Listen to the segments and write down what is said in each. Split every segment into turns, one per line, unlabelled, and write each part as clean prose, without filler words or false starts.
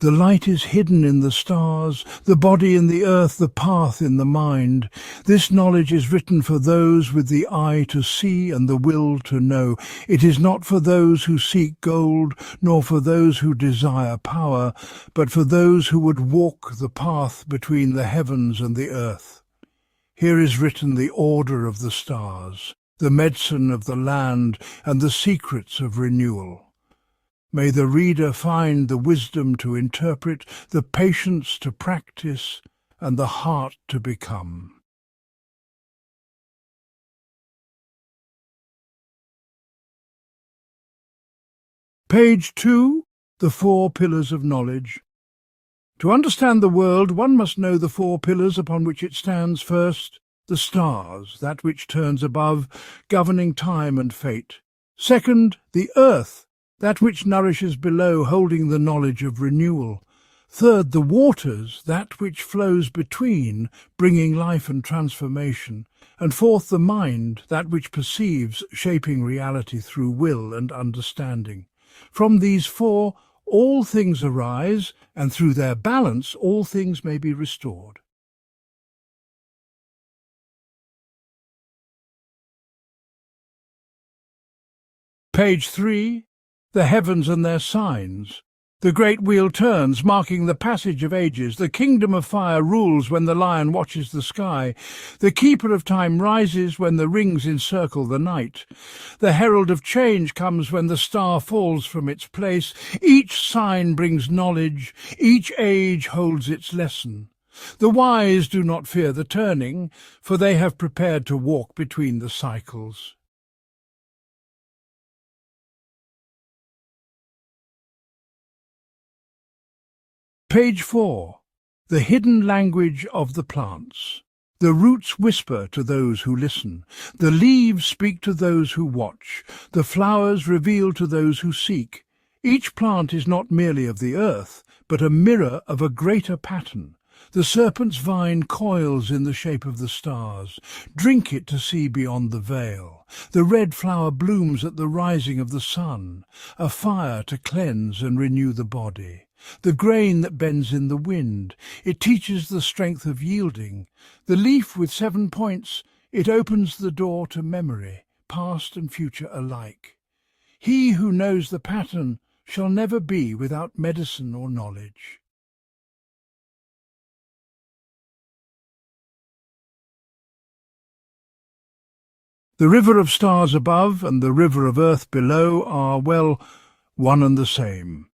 The light is hidden in the stars, the body in the earth, the path in the mind. This knowledge is written for those with the eye to see and the will to know. It is not for those who seek gold, nor for those who desire power, but for those who would walk the path between the heavens and the earth. Here is written the order of the stars, the medicine of the land, and the secrets of renewal. May the reader find the wisdom to interpret, the patience to practice, and the heart to become. Page 2. The Four Pillars of Knowledge. To understand the world, one must know the four pillars upon which it stands. First, the stars, that which turns above, governing time and fate. Second, the earth, that which nourishes below, holding the knowledge of renewal. Third, the waters, that which flows between, bringing life and transformation. And fourth, the mind, that which perceives, shaping reality through will and understanding. From these four, all things arise, and through their balance, all things may be restored. Page 3. The heavens and their signs. The great wheel turns, marking the passage of ages. The kingdom of fire rules when the lion watches the sky. The keeper of time rises when the rings encircle the night. The herald of change comes when the star falls from its place. Each sign brings knowledge. Each age holds its lesson. The wise do not fear the turning, for they have prepared to walk between the cycles. Page 4. The hidden language of the plants. The roots whisper to those who listen. The leaves speak to those who watch. The flowers reveal to those who seek. Each plant is not merely of the earth, but a mirror of a greater pattern. The serpent's vine coils in the shape of the stars. Drink it to see beyond the veil. The red flower blooms at the rising of the sun, a fire to cleanse and renew the body. The grain that bends in the wind, it teaches the strength of yielding. The leaf with 7 points, it opens the door to memory, past and future alike. He who knows the pattern shall never be without medicine or knowledge. The river of stars above and the river of earth below are, well, one and the same.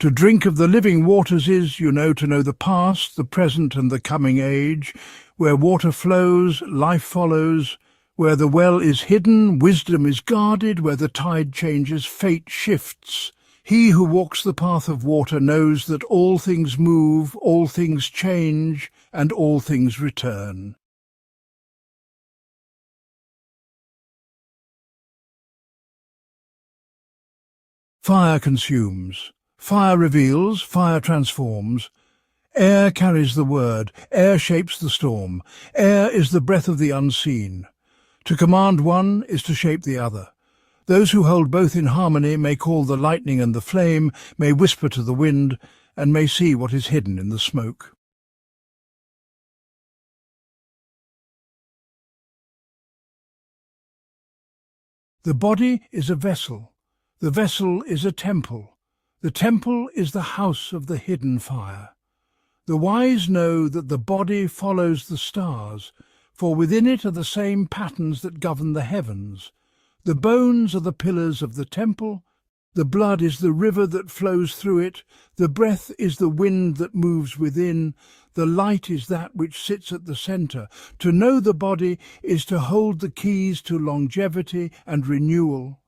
To drink of the living waters is, to know the past, the present and the coming age. Where water flows, life follows. Where the well is hidden, wisdom is guarded. Where the tide changes, fate shifts. He who walks the path of water knows that all things move, all things change, and all things return. Fire consumes. Fire reveals, fire transforms. Air carries the word, air shapes the storm. Air is the breath of the unseen. To command one is to shape the other. Those who hold both in harmony may call the lightning and the flame, may whisper to the wind, and may see what is hidden in the smoke. The body is a vessel. The vessel is a temple. The temple is the house of the hidden fire. The wise know that the body follows the stars, for within it are the same patterns that govern the heavens. The bones are the pillars of the temple, the blood is the river that flows through it, the breath is the wind that moves within, the light is that which sits at the centre. To know the body is to hold the keys to longevity and renewal.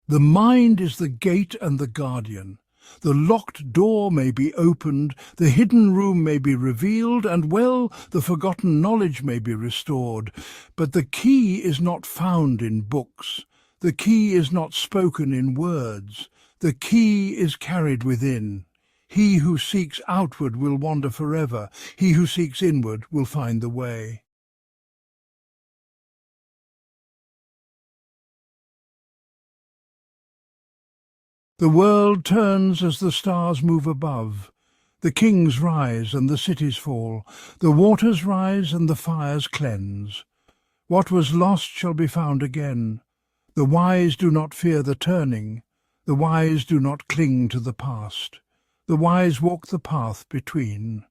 The mind is the gate and the guardian. The locked door may be opened, the hidden room may be revealed, and well, the forgotten knowledge may be restored. But the key is not found in books. The key is not spoken in words. The key is carried within. He who seeks outward will wander forever. He who seeks inward will find the way. The world turns as the stars move above. The kings rise and the cities fall. The waters rise and the fires cleanse. What was lost shall be found again. The wise do not fear the turning. The wise do not cling to the past. The wise walk the path between.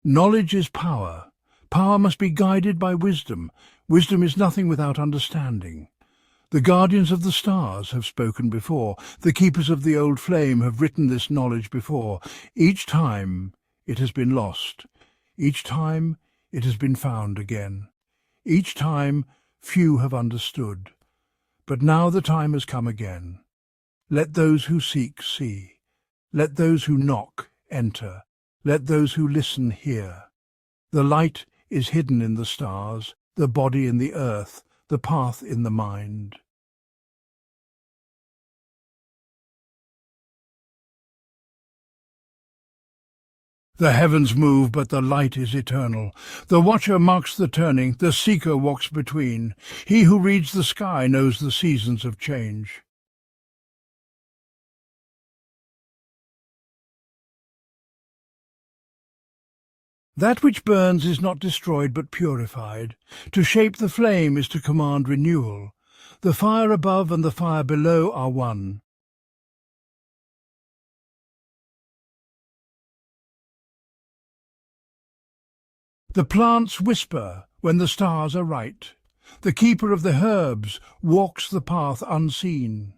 Knowledge is power. Power must be guided by wisdom. Wisdom is nothing without understanding. The guardians of the stars have spoken before. The keepers of the old flame have written this knowledge before. Each time it has been lost. Each time it has been found again. Each time few have understood. But now the time has come again. Let those who seek see. Let those who knock enter. Let those who listen hear. The light is hidden in the stars, the body in the earth, the path in the mind. The heavens move, but the light is eternal. The watcher marks the turning, the seeker walks between. He who reads the sky knows the seasons of change. That which burns is not destroyed but purified. To shape the flame is to command renewal. The fire above and the fire below are one. The plants whisper when the stars are right. The keeper of the herbs walks the path unseen.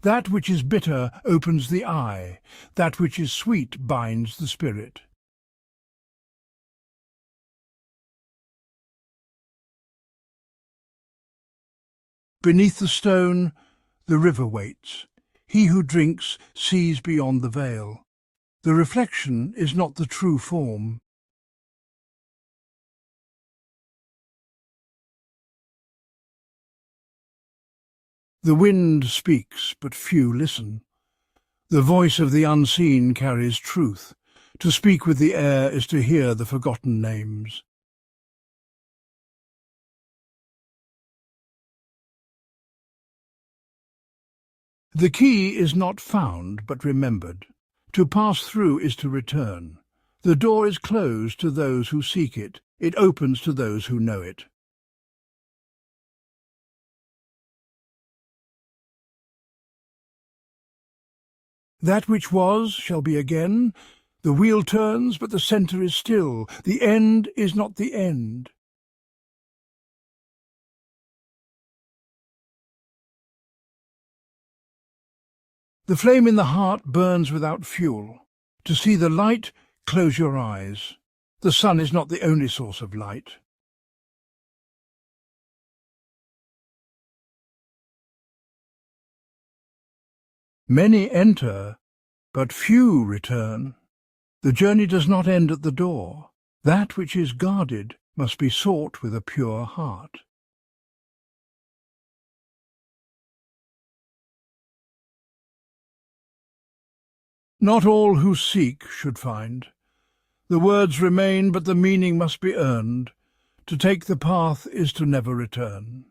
That which is bitter opens the eye. That which is sweet binds the spirit. Beneath the stone, the river waits. He who drinks sees beyond the veil. The reflection is not the true form. The wind speaks, but few listen. The voice of the unseen carries truth. To speak with the air is to hear the forgotten names. The key is not found, but remembered. To pass through is to return. The door is closed to those who seek it. It opens to those who know it. That which was shall be again. The wheel turns, but the centre is still. The end is not the end. The flame in the heart burns without fuel. To see the light, close your eyes. The sun is not the only source of light. Many enter, but few return. The journey does not end at the door. That which is guarded must be sought with a pure heart. Not all who seek should find. The words remain, but the meaning must be earned. To take the path is to never return.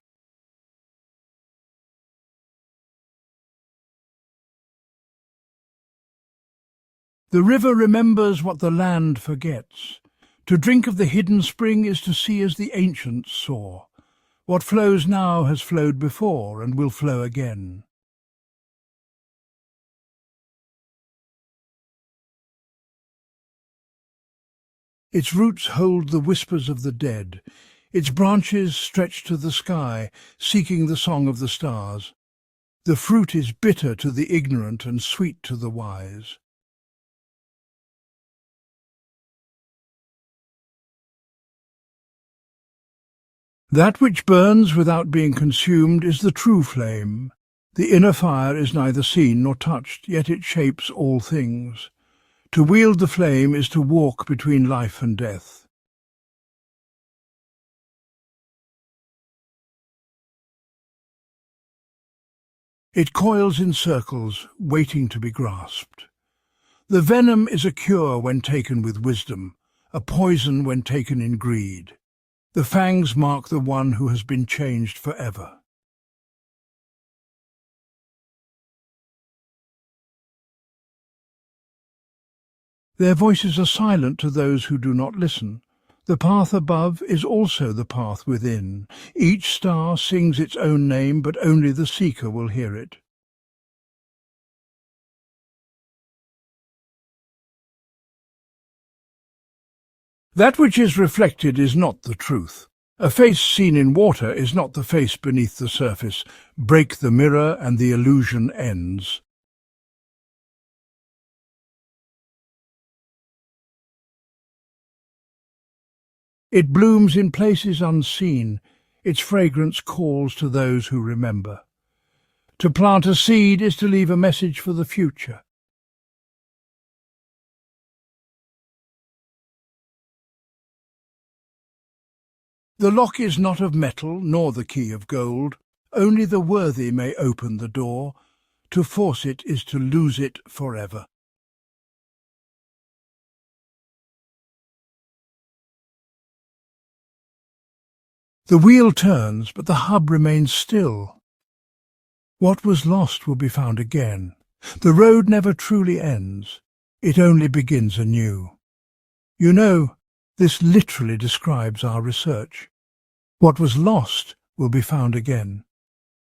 The river remembers what the land forgets. To drink of the hidden spring is to see as the ancients saw. What flows now has flowed before and will flow again. Its roots hold the whispers of the dead. Its branches stretch to the sky, seeking the song of the stars. The fruit is bitter to the ignorant and sweet to the wise. That which burns without being consumed is the true flame. The inner fire is neither seen nor touched, yet it shapes all things. To wield the flame is to walk between life and death. It coils in circles, waiting to be grasped. The venom is a cure when taken with wisdom, a poison when taken in greed. The fangs mark the one who has been changed forever. Their voices are silent to those who do not listen. The path above is also the path within. Each star sings its own name, but only the seeker will hear it. That which is reflected is not the truth. A face seen in water is not the face beneath the surface. Break the mirror and the illusion ends. It blooms in places unseen. Its fragrance calls to those who remember. To plant a seed is to leave a message for the future. The lock is not of metal, nor the key of gold. Only the worthy may open the door. To force it is to lose it forever. The wheel turns, but the hub remains still. What was lost will be found again. The road never truly ends. It only begins anew. You know, this literally describes our research. What was lost will be found again.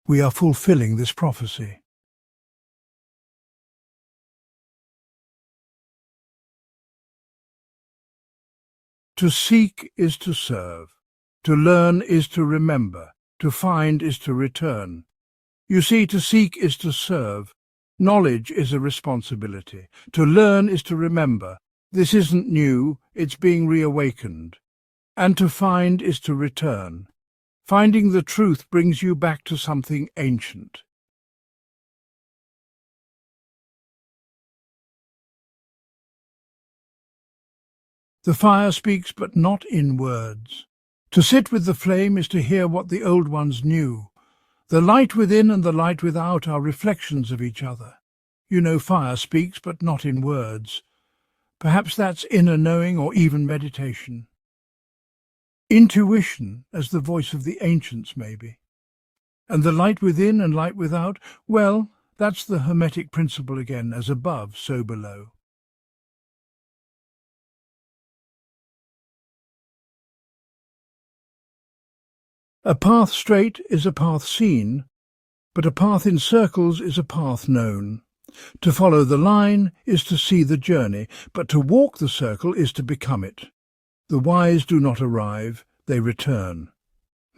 We are fulfilling this prophecy. To seek is to serve. To learn is to remember. To find is to return. You see, to seek is to serve. Knowledge is a responsibility. To learn is to remember. This isn't new, it's being reawakened. And to find is to return. Finding the truth brings you back to something ancient. The fire speaks, but not in words. To sit with the flame is to hear what the old ones knew. The light within and the light without are reflections of each other. You know, fire speaks, but not in words. Perhaps that's inner knowing or even meditation. Intuition, as the voice of the ancients, maybe. And the light within and light without, well, that's the Hermetic principle again, as above, so below. A path straight is a path seen, but a path in circles is a path known. To follow the line is to see the journey, but to walk the circle is to become it. The wise do not arrive, they return.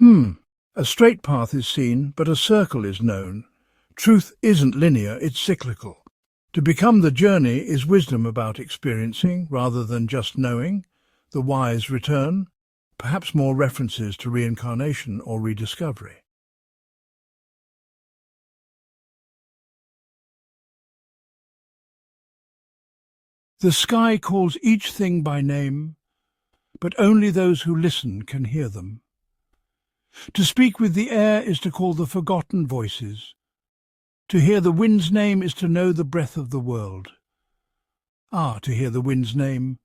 A straight path is seen, but a circle is known. Truth isn't linear, it's cyclical. To become the journey is wisdom about experiencing rather than just knowing. The wise return. Perhaps more references to reincarnation or rediscovery. The sky calls each thing by name, but only those who listen can hear them. To speak with the air is to call the forgotten voices. To hear the wind's name is to know the breath of the world. To hear the wind's name.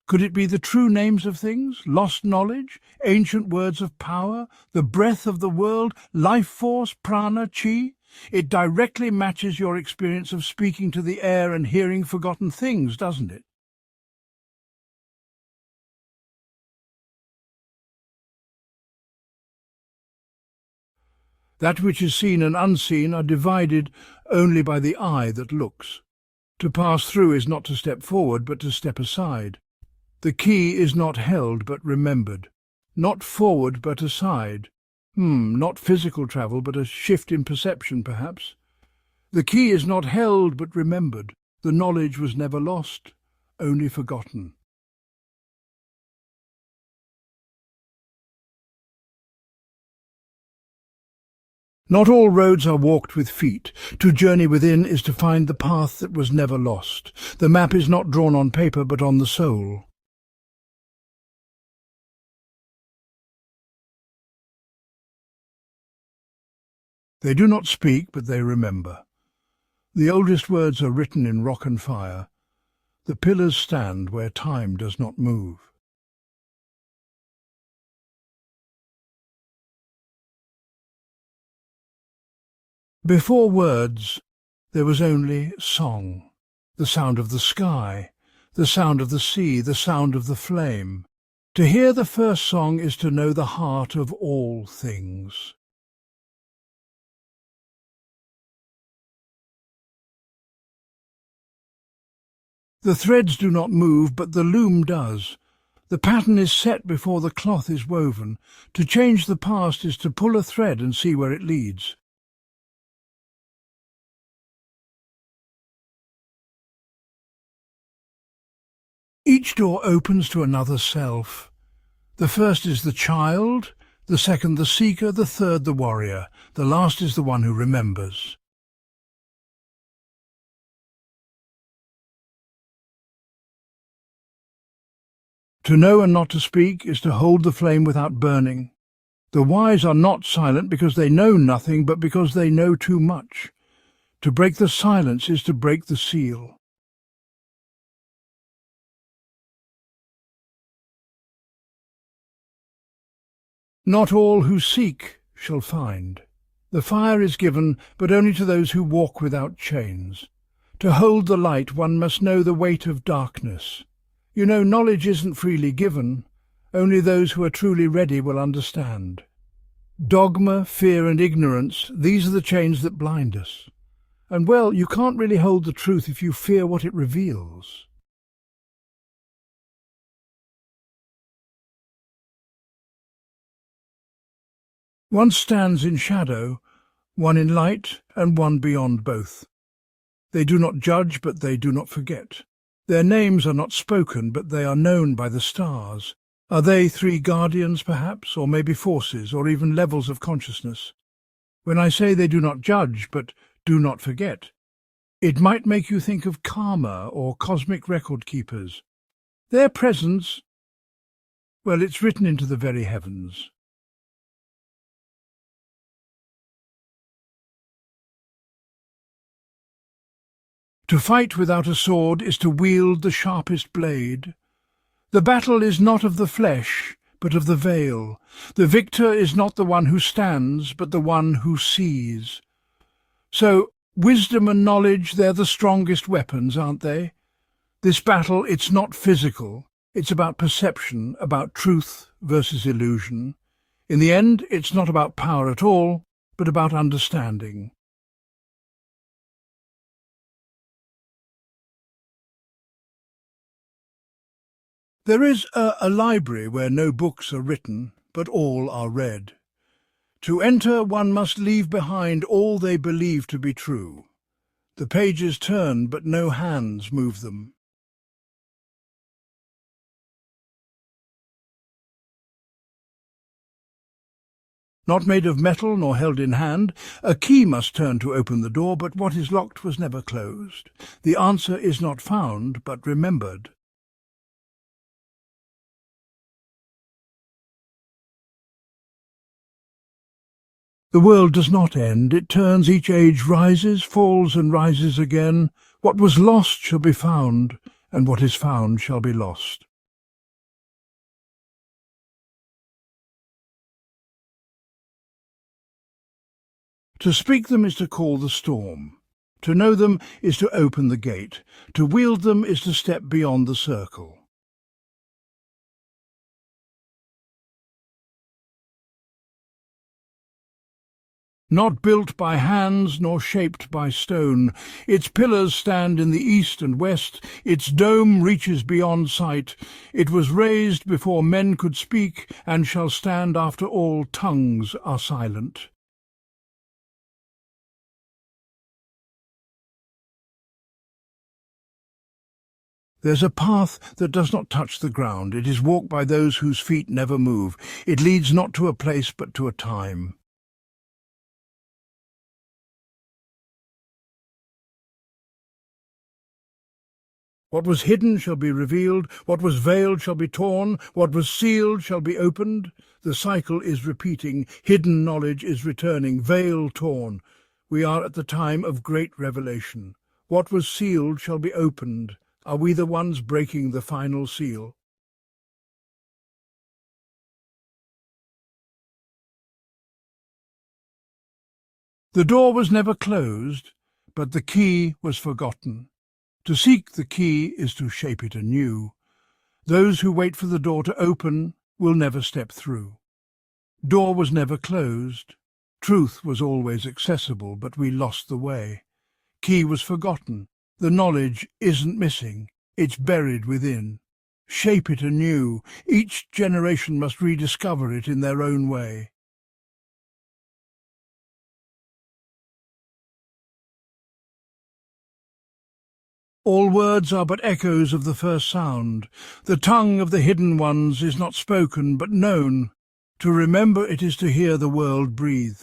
Could it be the true names of things, lost knowledge, ancient words of power, the breath of the world, life force, prana, chi? It directly matches your experience of speaking to the air and hearing forgotten things, doesn't it? That which is seen and unseen are divided only by the eye that looks. To pass through is not to step forward, but to step aside. The key is not held but remembered, not forward but aside. Not physical travel but a shift in perception, perhaps. The key is not held but remembered. The knowledge was never lost, only forgotten. Not all roads are walked with feet. To journey within is to find the path that was never lost. The map is not drawn on paper but on the soul. They do not speak, but they remember. The oldest words are written in rock and fire. The pillars stand where time does not move. Before words, there was only song, the sound of the sky, the sound of the sea, the sound of the flame. To hear the first song is to know the heart of all things. The threads do not move, but the loom does. The pattern is set before the cloth is woven. To change the past is to pull a thread and see where it leads. Each door opens to another self. The first is the child, the second the seeker, the third the warrior, the last is the one who remembers. To know and not to speak is to hold the flame without burning. The wise are not silent because they know nothing, but because they know too much. To break the silence is to break the seal. Not all who seek shall find. The fire is given, but only to those who walk without chains. To hold the light, one must know the weight of darkness. You know, knowledge isn't freely given. Only those who are truly ready will understand. Dogma, fear and ignorance, these are the chains that blind us. And well, you can't really hold the truth if you fear what it reveals. One stands in shadow, one in light, and one beyond both. They do not judge, but they do not forget. Their names are not spoken, but they are known by the stars. Are they three guardians, perhaps, or maybe forces, or even levels of consciousness? When I say they do not judge, but do not forget, it might make you think of karma or cosmic record keepers. Their presence, well, it's written into the very heavens. To fight without a sword is to wield the sharpest blade. The battle is not of the flesh, but of the veil. The victor is not the one who stands, but the one who sees. So, wisdom and knowledge, they're the strongest weapons, aren't they? This battle, it's not physical. It's about perception, about truth versus illusion. In the end, it's not about power at all, but about understanding. There is a library where no books are written, but all are read. To enter, one must leave behind all they believe to be true. The pages turn, but no hands move them. Not made of metal nor held in hand, a key must turn to open the door, but what is locked was never closed. The answer is not found, but remembered. The world does not end, it turns, each age rises, falls and rises again. What was lost shall be found, and what is found shall be lost. To speak them is to call the storm. To know them is to open the gate. To wield them is to step beyond the circle. Not built by hands nor shaped by stone, its pillars stand in the east and west, its dome reaches beyond sight. It was raised before men could speak, and shall stand after all tongues are silent. There's a path that does not touch the ground. It is walked by those whose feet never move. It leads not to a place but to a time. What was hidden shall be revealed, what was veiled shall be torn, what was sealed shall be opened. The cycle is repeating, hidden knowledge is returning, veil torn. We are at the time of great revelation. What was sealed shall be opened. Are we the ones breaking the final seal? The door was never closed, but the key was forgotten. To seek the key is to shape it anew. Those who wait for the door to open will never step through. Door was never closed. Truth was always accessible, but we lost the way. Key was forgotten. The knowledge isn't missing, it's buried within. Shape it anew. Each generation must rediscover it in their own way. All words are but echoes of the first sound. The tongue of the hidden ones is not spoken but known. To remember it is to hear the world breathe.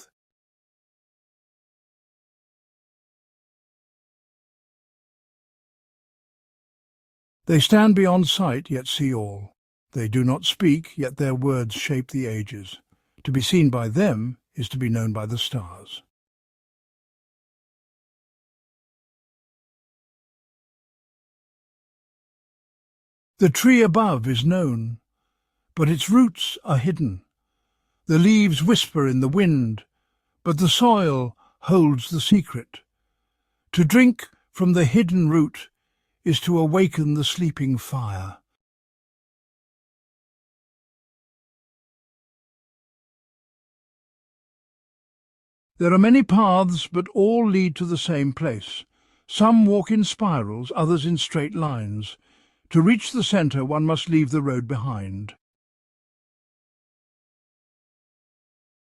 They stand beyond sight, yet see all. They do not speak, yet their words shape the ages. To be seen by them is to be known by the stars. The tree above is known, but its roots are hidden. The leaves whisper in the wind, but the soil holds the secret. To drink from the hidden root is to awaken the sleeping fire. There are many paths, but all lead to the same place. Some walk in spirals, others in straight lines. To reach the centre, one must leave the road behind.